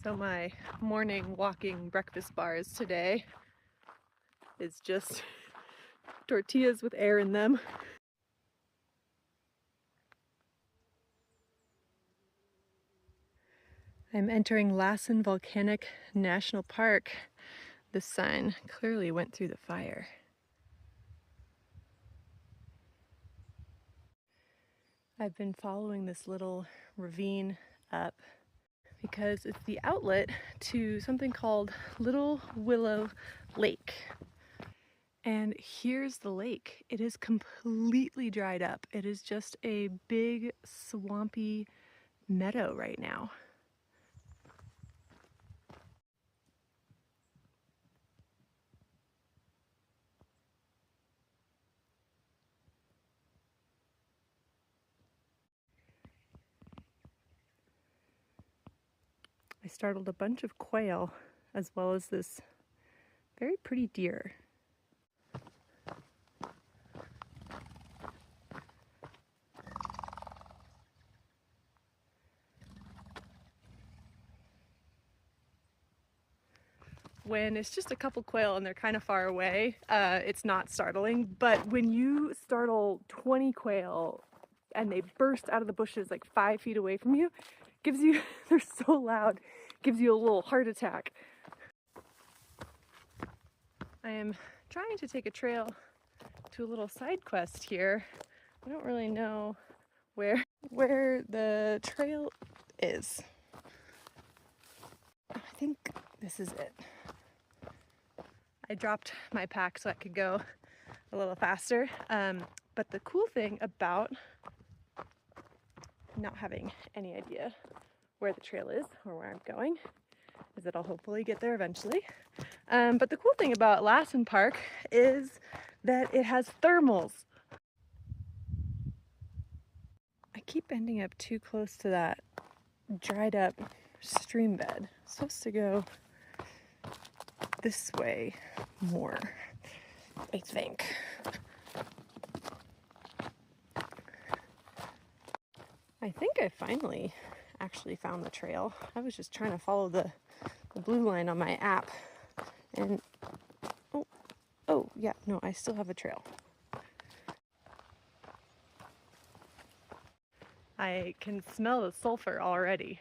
So my morning walking breakfast bars today is just tortillas with air in them. I'm entering Lassen Volcanic National Park. This sign clearly went through the fire. I've been following this little ravine up because it's the outlet to something called Little Willow Lake. And here's the lake. It is completely dried up. It is just a big swampy meadow right now. I startled a bunch of quail as well as this very pretty deer. When it's just a couple quail and they're kind of far away, it's not startling. But when you startle 20 quail and they burst out of the bushes like 5 feet away from you, gives you, they're so loud, gives you a little heart attack. I am trying to take a trail to a little side quest here. I don't really know where the trail is. I think this is it. I dropped my pack so I could go a little faster. But the cool thing about not having any idea where the trail is or where I'm going is that I'll hopefully get there eventually. But the cool thing about Lassen Park is that it has thermals. I keep ending up too close to that dried up stream bed. It's supposed to go this way more, I think. I think I finally actually found the trail. I was just trying to follow the blue line on my app and oh yeah, no, I still have a trail. I can smell the sulfur already.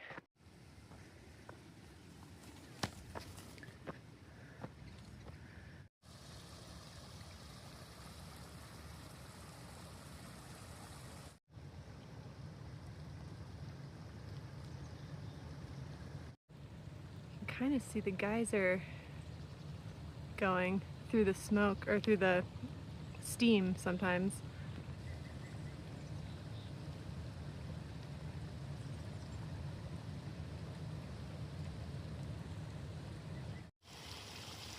You can kind of see the geyser going through the smoke or through the steam sometimes.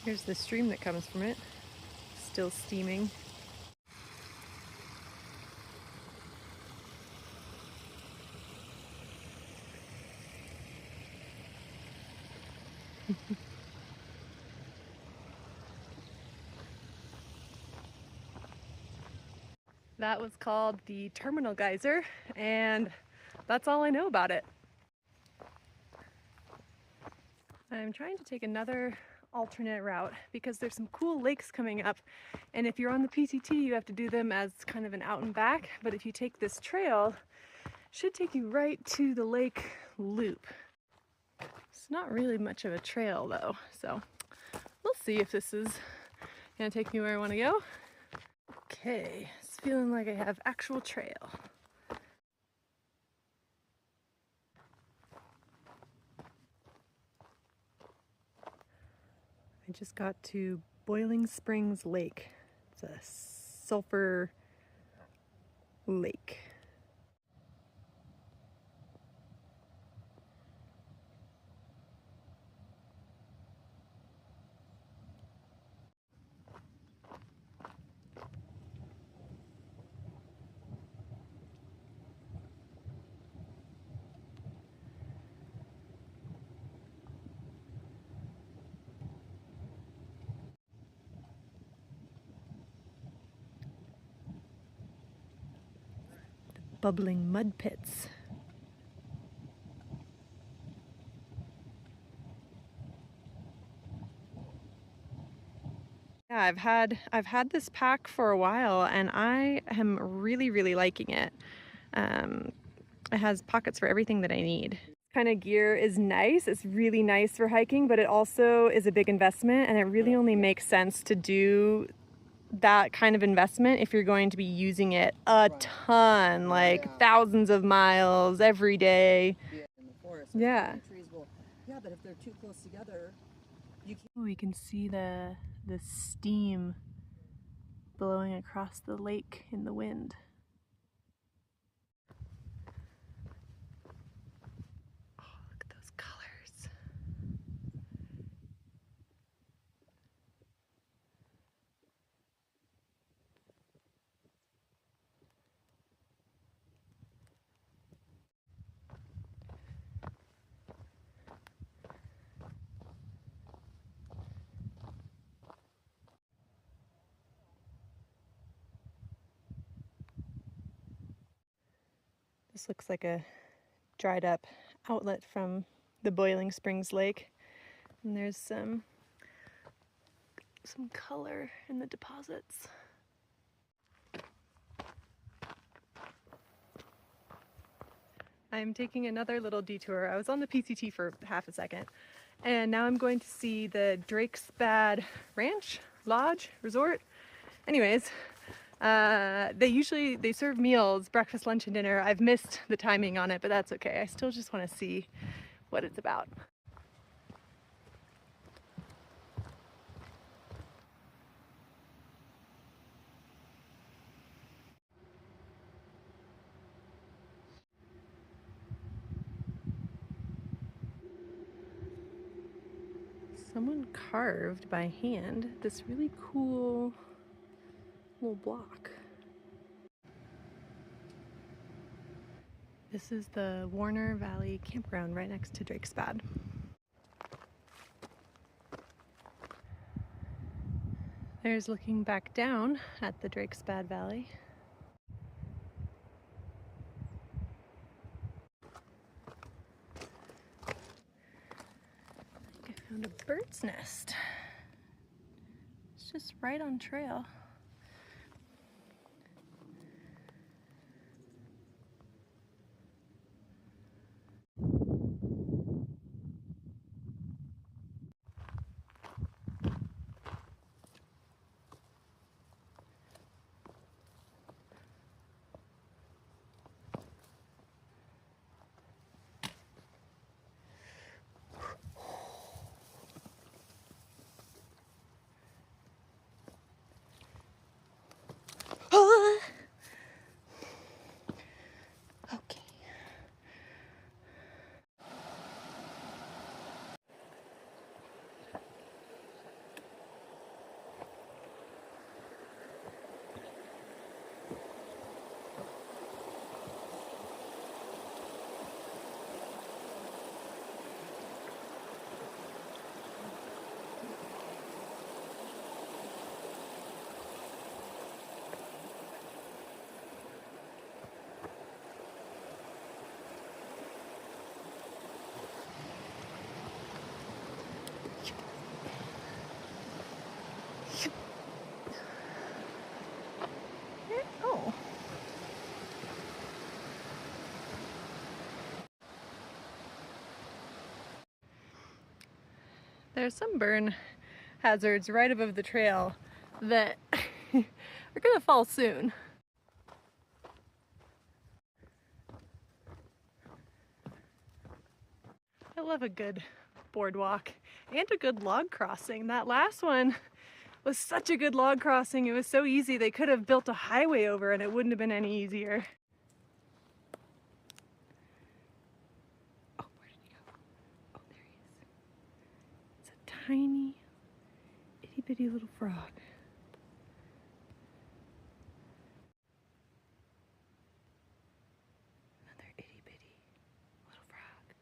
Here's the stream that comes from it, still steaming. That was called the Terminal Geyser, and that's all I know about it. I'm trying to take another alternate route because there's some cool lakes coming up, and if you're on the PCT you have to do them as kind of an out and back, but if you take this trail, it should take you right to the lake loop. It's not really much of a trail though, so we'll see if this is gonna take me where I want to go. Okay, it's feeling like I have actual trail. I just got to Boiling Springs Lake. It's a sulfur lake. Bubbling mud pits. Yeah, I've had this pack for a while and I am really liking it. It has pockets for everything that I need. Kind of gear is nice. It's really nice for hiking, but it also is a big investment, and it really only makes sense to do that kind of investment if you're going to be using it a ton, like thousands of miles every day. In the forest, yeah. Trees will, yeah, but if they're too close together, you can't. We can see the steam blowing across the lake in the wind. Oh, look at those colors. This looks like a dried up outlet from the Boiling Springs Lake. And there's some color in the deposits. I'm taking another little detour. I was on the PCT for half a second, and now I'm going to see the Drakesbad Ranch, Lodge, Resort. Anyways, they serve meals, breakfast, lunch, and dinner. I've missed the timing on it, but that's okay. I still just want to see what it's about. Someone carved by hand this really cool little block. This is the Warner Valley campground right next to Drakesbad. There's looking back down at the Drakesbad Valley. I found a bird's nest. It's just right on trail. Okay. Oh. There's some burn hazards right above the trail that are gonna fall soon. I love a good boardwalk and a good log crossing. That last one was such a good log crossing. It was so easy. They could have built a highway over and it wouldn't have been any easier. Oh, where did he go? Oh, there he is. It's a tiny, itty bitty little frog. Another itty bitty little frog.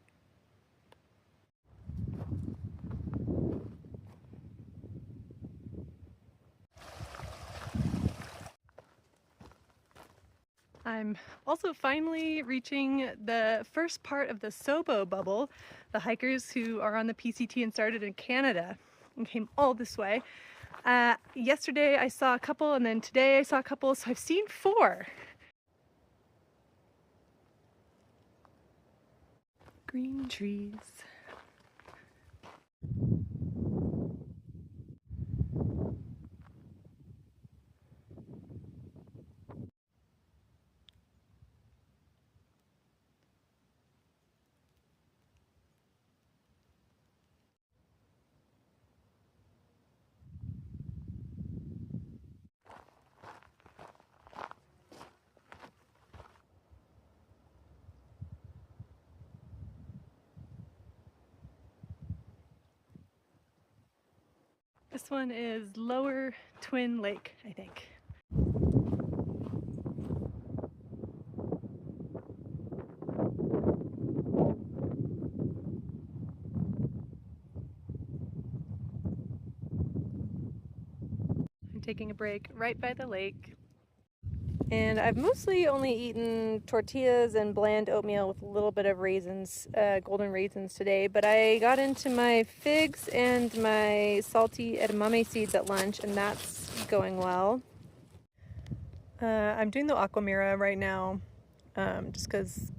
I'm also finally reaching the first part of the Sobo bubble. The hikers who are on the PCT and started in Canada and came all this way Yesterday I saw a couple, and then today I saw a couple, so I've seen 4. Green trees. This one is Lower Twin Lake, I think. I'm taking a break right by the lake. And I've mostly only eaten tortillas and bland oatmeal with a little bit of raisins, golden raisins today, but I got into my figs and my salty edamame seeds at lunch, and that's going well. I'm doing the Aquamira right now, just because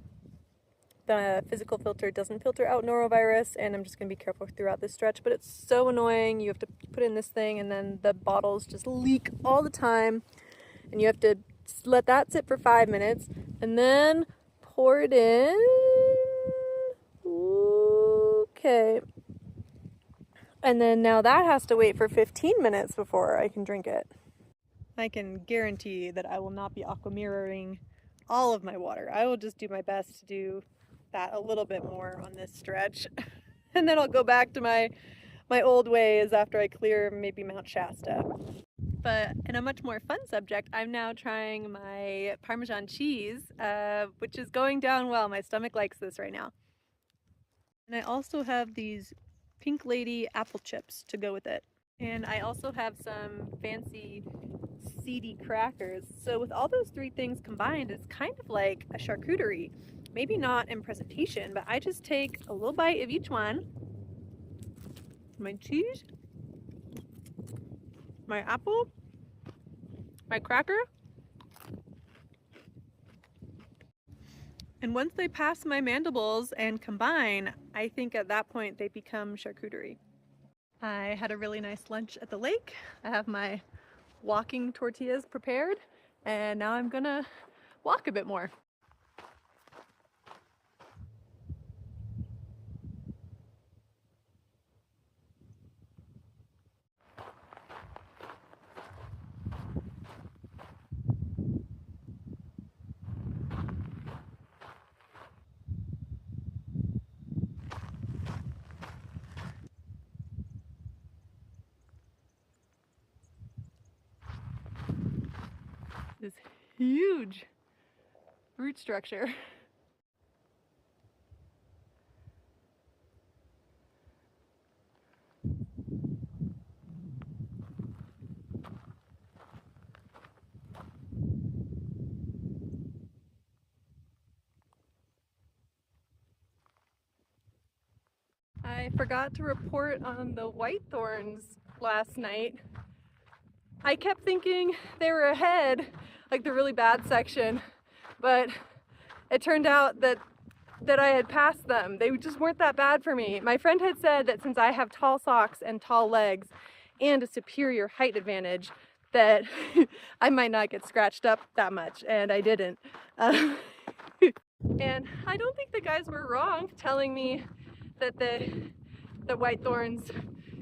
the physical filter doesn't filter out norovirus, and I'm just going to be careful throughout this stretch, but it's so annoying. You have to put in this thing, and then the bottles just leak all the time, and you have to let that sit for 5 minutes and then pour it in. Okay. And then now that has to wait for 15 minutes before I can drink it. I can guarantee that I will not be aquamirroring all of my water. I will just do my best to do that a little bit more on this stretch. And then I'll go back to my old ways after I clear maybe Mount Shasta. But in a much more fun subject, I'm now trying my Parmesan cheese, which is going down well. My stomach likes this right now. And I also have these Pink Lady apple chips to go with it. And I also have some fancy seedy crackers. So with all those 3 things combined, it's kind of like a charcuterie. Maybe not in presentation, but I just take a little bite of each one. My cheese, my apple, my cracker, and once they pass my mandibles and combine, I think at that point they become charcuterie. I had a really nice lunch at the lake. I have my walking tortillas prepared, and now I'm gonna walk a bit more. This huge root structure. I forgot to report on the whitethorns last night. I kept thinking they were ahead, like the really bad section, but it turned out that I had passed them. They just weren't that bad for me. My friend had said that since I have tall socks and tall legs and a superior height advantage, that I might not get scratched up that much, and I didn't. And I don't think the guys were wrong telling me that the whitethorns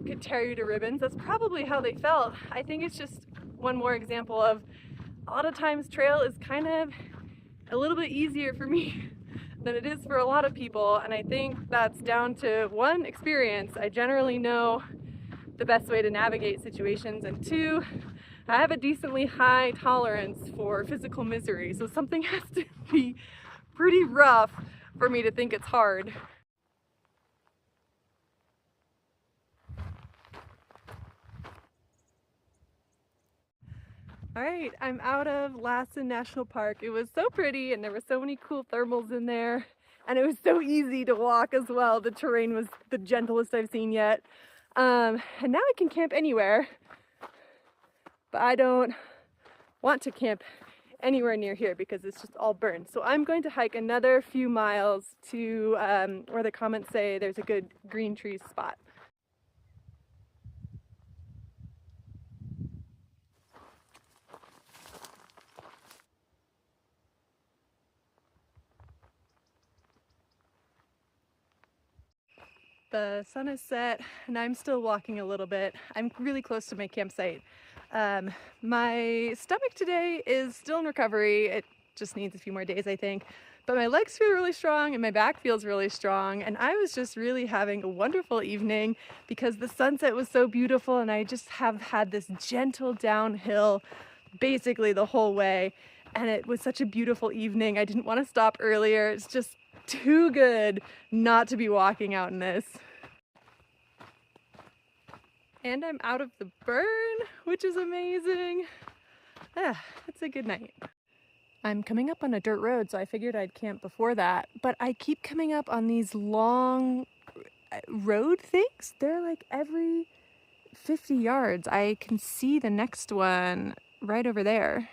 could tear you to ribbons. That's probably how they felt. I think it's just one more example of a lot of times trail is kind of a little bit easier for me than it is for a lot of people, and I think that's down to 1, experience. I generally know the best way to navigate situations, and 2, I have a decently high tolerance for physical misery, so something has to be pretty rough for me to think it's hard. Alright, I'm out of Lassen National Park. It was so pretty, and there were so many cool thermals in there, and it was so easy to walk as well. The terrain was the gentlest I've seen yet. And now I can camp anywhere. but I don't want to camp anywhere near here because it's just all burned. So I'm going to hike another few miles to where the comments say there's a good green trees spot. The sun is set and I'm still walking a little bit. I'm really close to my campsite. My stomach today is still in recovery. It just needs a few more days, I think. But my legs feel really strong and my back feels really strong. And I was just really having a wonderful evening because the sunset was so beautiful and I just have had this gentle downhill basically the whole way. And it was such a beautiful evening. I didn't want to stop earlier. It's just too good not to be walking out in this. And I'm out of the burn, which is amazing. It's a good night. I'm coming up on a dirt road, so I figured I'd camp before that, but I keep coming up on these long road things. They're like every 50 yards. I can see the next one right over there.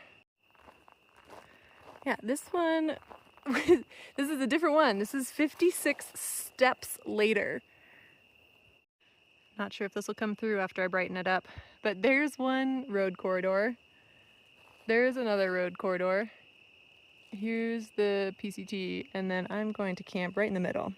Yeah, this one, this is a different one. This is 56 steps later. Not sure if this will come through after I brighten it up, but there's one road corridor. There's another road corridor. Here's the PCT, and then I'm going to camp right in the middle.